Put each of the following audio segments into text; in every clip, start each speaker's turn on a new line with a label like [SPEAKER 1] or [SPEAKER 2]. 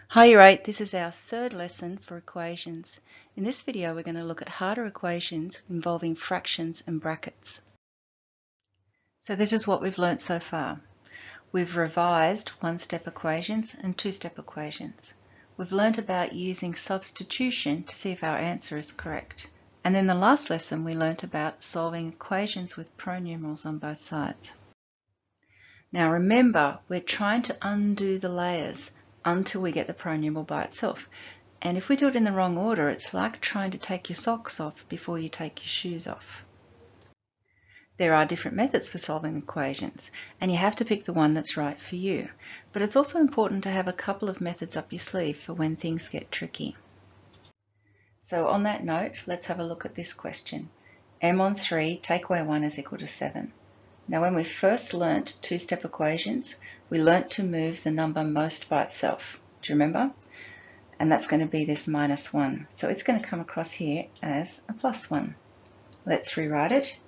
[SPEAKER 1] Hi, Year 8. This is our third lesson for equations. In this video, we're going to look at harder equations involving fractions and brackets. So this is what we've learnt so far. We've revised one-step equations and two-step equations. We've learnt about using substitution to see if our answer is correct. And in the last lesson, we learnt about solving equations with pronumerals on both sides. Now remember, we're trying to undo the layers until we get the pronumeral by itself. And if we do it in the wrong order, it's like trying to take your socks off before you take your shoes off. There are different methods for solving equations, and you have to pick the one that's right for you. But it's also important to have a couple of methods up your sleeve for when things get tricky. So on that note, let's have a look at this question. m on 3 take away 1 is equal to 7. Now when we first learnt two-step equations, we learnt to move the number most by itself. Do you remember? And that's going to be this minus 1. So it's going to come across here as a plus 1. Let's rewrite it.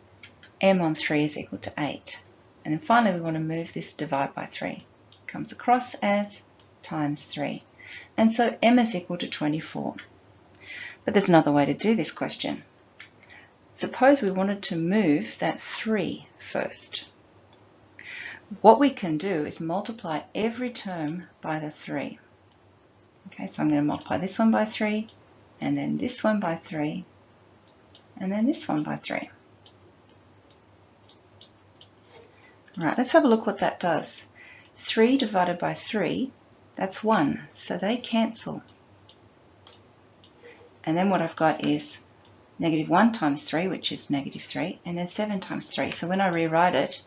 [SPEAKER 1] m on 3 is equal to 8. And then finally we want to move this divide by 3. It comes across as times 3. And so m is equal to 24. But there's another way to do this question. Suppose we wanted to move that 3 first. What we can do is multiply every term by the 3. Okay, so I'm going to multiply this one by 3, and then this one by 3, and then this one by 3. Right, let's have a look what that does. 3 divided by 3, that's 1, so they cancel. And then what I've got is negative 1 times 3, which is negative 3, and then 7 times 3. So when I rewrite it,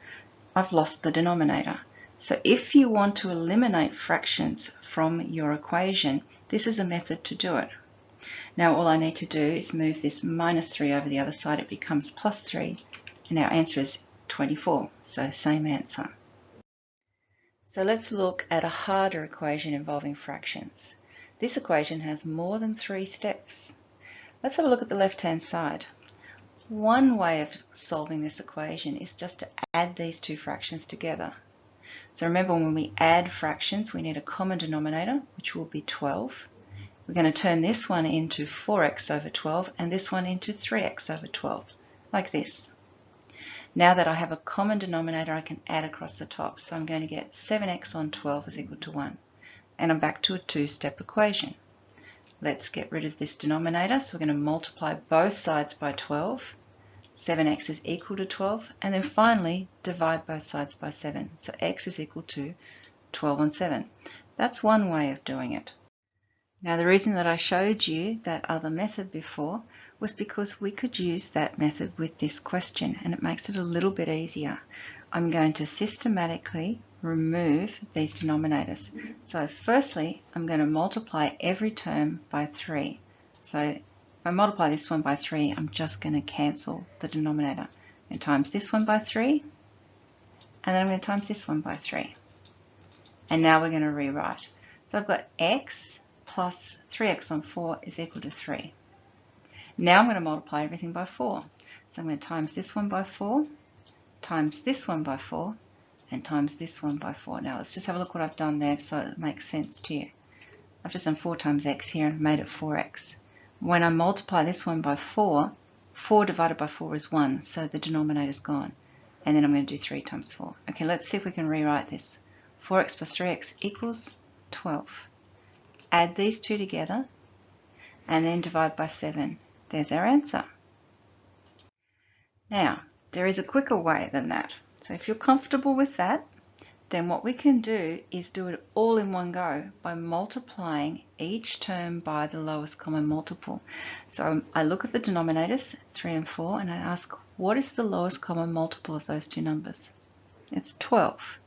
[SPEAKER 1] I've lost the denominator. So if you want to eliminate fractions from your equation, this is a method to do it. Now all I need to do is move this minus 3 over the other side. It becomes plus 3, and our answer is 24. So same answer. So let's look at a harder equation involving fractions. This equation has more than 3 steps. Let's have a look at the left-hand side. One way of solving this equation is just to add these two fractions together. So remember, when we add fractions, we need a common denominator, which will be 12. We're going to turn this one into 4x over 12 and this one into 3x over 12, like this. Now that I have a common denominator, I can add across the top. So I'm going to get 7x on 12 is equal to 1. And I'm back to a two-step equation. Let's get rid of this denominator. So we're going to multiply both sides by 12. 7x is equal to 12. And then finally, divide both sides by 7. So x is equal to 12 on 7. That's one way of doing it. Now the reason that I showed you that other method before was because we could use that method with this question, and it makes it a little bit easier. I'm going to systematically remove these denominators. So firstly, I'm going to multiply every term by 3. So if I multiply this one by 3, I'm just going to cancel the denominator. I'm going to times this one by 3, and then I'm going to times this one by 3. And now we're going to rewrite. So I've got x plus 3x on 4 is equal to 3. Now I'm going to multiply everything by 4. So I'm going to times this one by 4, times this one by 4, and times this one by 4. Now let's just have a look what I've done there so it makes sense to you. I've just done 4 times x here and made it 4x. When I multiply this one by 4, 4 divided by 4 is 1, so the denominator's gone. And then I'm going to do 3 times 4. Okay, let's see if we can rewrite this. 4x plus 3x equals 12. Add these two together and then divide by 7. There's our answer. Now, there is a quicker way than that. So if you're comfortable with that, then what we can do is do it all in one go by multiplying each term by the lowest common multiple. So I look at the denominators, 3 and 4, and I ask, what is the lowest common multiple of those two numbers? It's 12.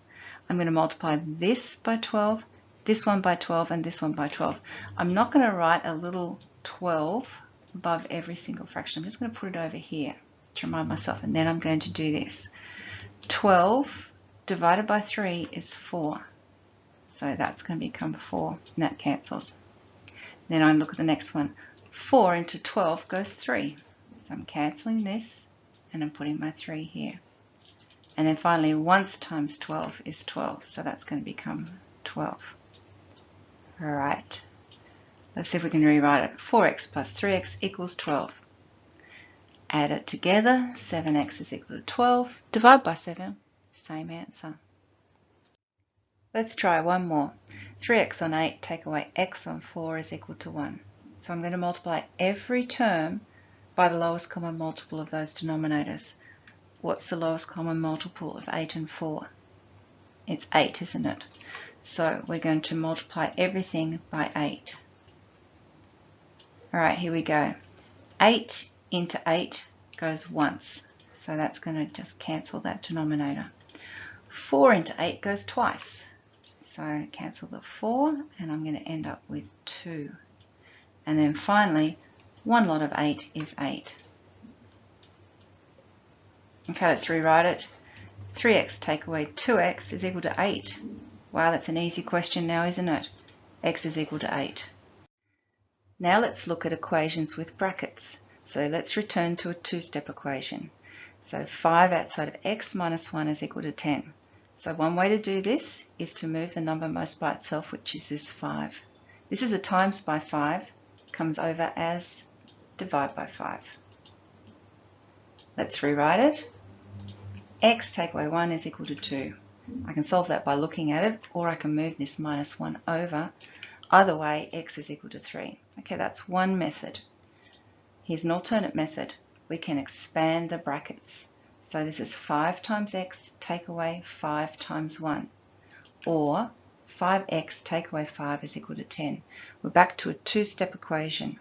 [SPEAKER 1] I'm going to multiply this by 12, this one by 12, and this one by 12. I'm not going to write a little 12 above every single fraction. I'm just going to put it over here to remind myself, and then I'm going to do this. 12 divided by 3 is 4. So that's going to become 4, and that cancels. Then I look at the next one. 4 into 12 goes 3. So I'm cancelling this, and I'm putting my 3 here. And then finally, 1 times 12 is 12. So that's going to become 12. All right, let's see if we can rewrite it. 4x plus 3x equals 12. Add it together, 7x is equal to 12. Divide by 7, same answer. Let's try one more. 3x on 8 take away x on 4 is equal to 1. So I'm going to multiply every term by the lowest common multiple of those denominators. What's the lowest common multiple of 8 and 4? It's 8, isn't it? So we're going to multiply everything by 8. All right, here we go. 8 into 8 goes once, so that's going to just cancel that denominator. 4 into 8 goes twice, so cancel the 4, and I'm going to end up with 2. And then finally, one lot of 8 is 8. Okay, let's rewrite it. 3x take away 2x is equal to 8. Wow, that's an easy question now, isn't it? X is equal to 8. Now let's look at equations with brackets. So let's return to a two-step equation. So 5 outside of x minus 1 is equal to 10. So one way to do this is to move the number most by itself, which is this 5. This is a times by 5, comes over as divide by 5. Let's rewrite it. X take away 1 is equal to 2. I can solve that by looking at it, or I can move this minus 1 over. Either way, x is equal to 3. Okay, that's one method. Here's an alternate method. We can expand the brackets. So this is 5 times x take away 5 times 1. Or 5x take away 5 is equal to 10. We're back to a two-step equation.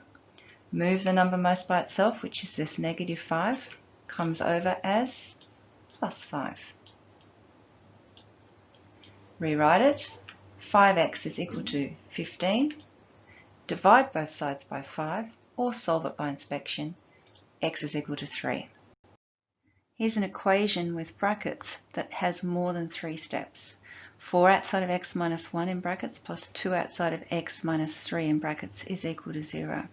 [SPEAKER 1] Move the number most by itself, which is this negative 5, comes over as plus 5. Rewrite it. 5x is equal to 15. Divide both sides by 5, or solve it by inspection. X is equal to 3. Here's an equation with brackets that has more than 3 steps. 4 outside of x minus 1 in brackets plus 2 outside of x minus 3 in brackets is equal to 0.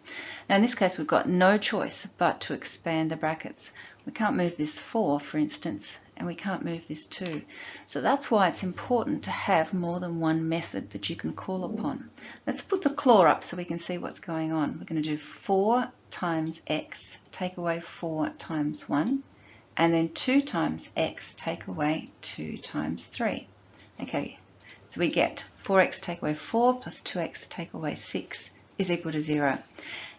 [SPEAKER 1] Now in this case we've got no choice but to expand the brackets. We can't move this 4, for instance, and we can't move this 2. So that's why it's important to have more than one method that you can call upon. Let's put the claw up so we can see what's going on. We're going to do 4 times x, take away 4 times 1, and then 2 times x, take away 2 times 3. Okay, so we get 4x take away 4 plus 2x take away 6 is equal to 0.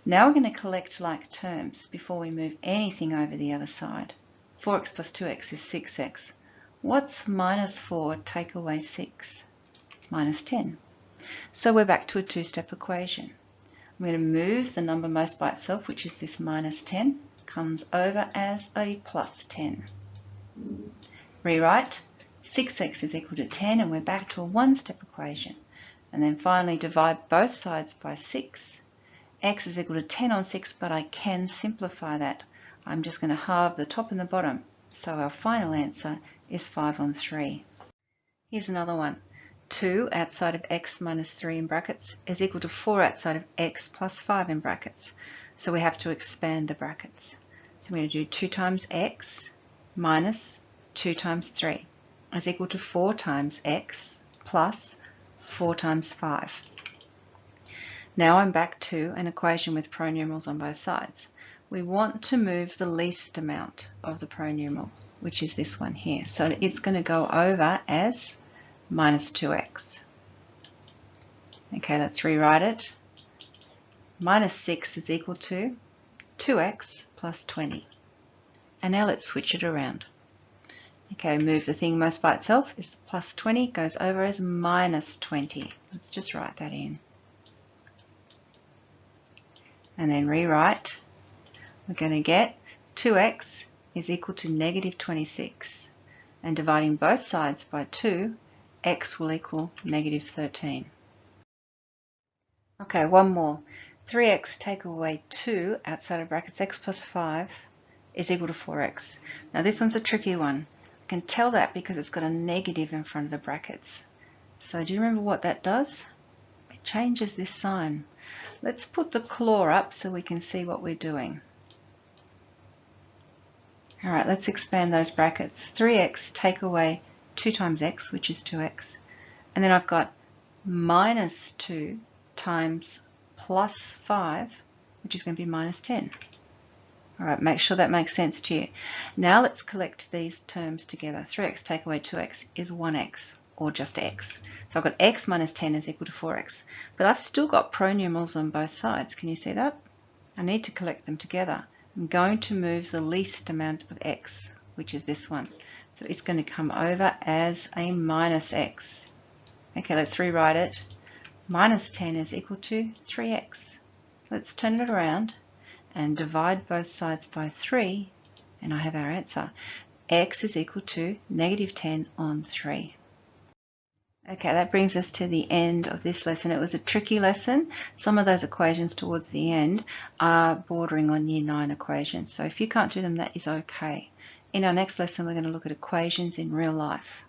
[SPEAKER 1] Now we're going to collect like terms before we move anything over the other side. 4x plus 2x is 6x. What's minus 4 take away 6? It's minus 10. So we're back to a two-step equation. I'm going to move the number most by itself, which is this minus 10, comes over as a plus 10. Rewrite. 6x is equal to 10, and we're back to a one-step equation. And then finally divide both sides by 6. X is equal to 10 on 6, but I can simplify that. I'm just going to halve the top and the bottom. So our final answer is 5 on 3. Here's another one. 2 outside of x minus 3 in brackets is equal to 4 outside of x plus 5 in brackets. So we have to expand the brackets. So I'm going to do 2 times x minus 2 times 3 is equal to 4 times x plus 4 times 5. Now I'm back to an equation with pronumerals on both sides. We want to move the least amount of the pronumerals, which is this one here. So it's going to go over as minus 2x. Okay, let's rewrite it. Minus 6 is equal to 2x plus 20. And now let's switch it around. Okay, move the thing most by itself is plus 20, goes over as minus 20. Let's just write that in. And then rewrite. We're going to get 2x is equal to negative 26. And dividing both sides by 2, x will equal negative 13. Okay, one more. 3x take away 2 outside of brackets x plus 5 is equal to 4x. Now this one's a tricky one. I can tell that because it's got a negative in front of the brackets. So do you remember what that does? It changes this sign. Let's put the claw up so we can see what we're doing. All right, let's expand those brackets. 3x take away 2 times x, which is 2x. And then I've got minus 2 times plus 5, which is going to be minus 10. All right, make sure that makes sense to you. Now let's collect these terms together. 3x take away 2x is 1x, or just x. So I've got x minus 10 is equal to 4x. But I've still got pronumerals on both sides. Can you see that? I need to collect them together. I'm going to move the least amount of x, which is this one. So it's going to come over as a minus x. Okay, let's rewrite it. Minus 10 is equal to 3x. Let's turn it around and divide both sides by 3, and I have our answer. X is equal to negative 10 on 3. Okay, that brings us to the end of this lesson. It was a tricky lesson. Some of those equations towards the end are bordering on Year 9 equations. So if you can't do them, that is okay. In our next lesson, we're going to look at equations in real life.